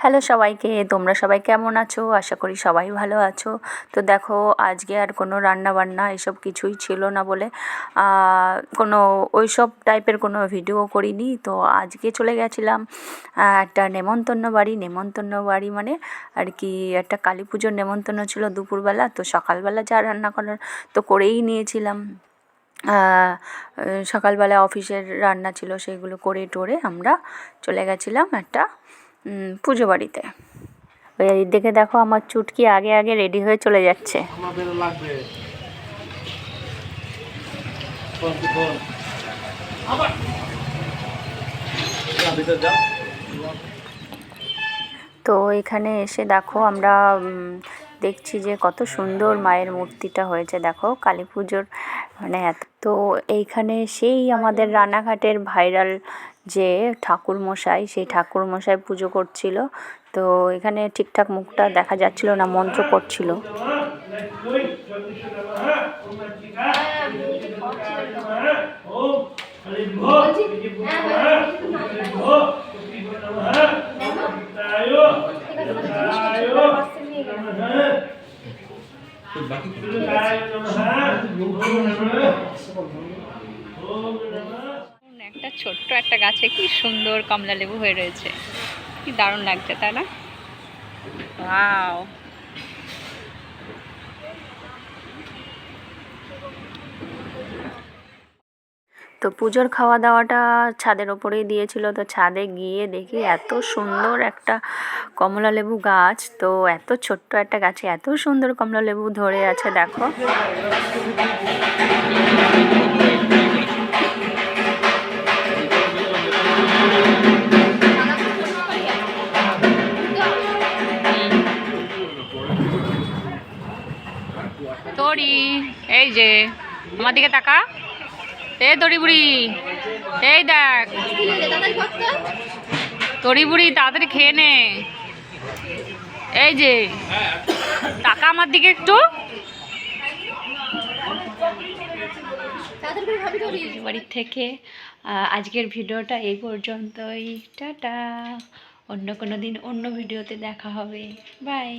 Hello সবাইকে, তোমরা সবাই কেমন আছো? আশা করি সবাই ভালো আছো। তো দেখো, আজকে আর কোনো রান্না বান্না এসব কিছুই ছিল না বলে কোনো ওইসব টাইপের কোনো ভিডিও করিনি। তো আজকে চলে গেছিলাম একটা নেমন্তন্ন বাড়ি মানে আর কি একটা কালী পুজোর নেমন্তন্ন ছিল দুপুরবেলা। তো সকালবেলা যা রান্না করার তো করেই নিয়েছিলাম। সকালবেলা অফিসের রান্না ছিল, সেগুলো করে টোরে আমরা চলে গেছিলাম একটা পুজো বাড়িতে। ওই দেখে দেখো, আমার চুটকি আগে আগে রেডি হয়ে চলে যাচ্ছে। তো এখানে এসে দেখো আমরা দেখছি যে কত সুন্দর মায়ের মূর্তিটা হয়েছে। দেখো কালী পুজোর মানে তো এইখানে সেই আমাদের রানাঘাটের ভাইরাল যে ঠাকুরমশাই, সেই ঠাকুরমশাই পুজো করছিল। তো এখানে ঠিকঠাক মুখটা দেখা যাচ্ছিল না, মন্ত্র পড়ছিল। একটা ছোট্ট একটা গাছে কি সুন্দর কমলা লেবু হয়ে রয়েছে, কি দারুণ লাগছে তাই না? ওয়াও! তো পুজোর খাওয়া দাওয়াটা ছাদের ওপরেই দিয়েছিল। তো ছাদে গিয়ে দেখি এত সুন্দর একটা কমলা লেবু গাছ, তো এত ছোট্ট একটা গাছে এত সুন্দর কমলা লেবু ধরে আছে দেখো। তরি, এই যে আমার দিকে তাকা। তরি বুড়ি, এই দেখ তরি বুড়ি, তাড়াতাড়ি খেয়ে নে। এই যে তাকা আমার দিকে একটু। বাড়ির থেকে আজকের ভিডিওটা এই পর্যন্তই। টাটা। অন্য কোনো দিন অন্য ভিডিওতে দেখা হবে। বাই।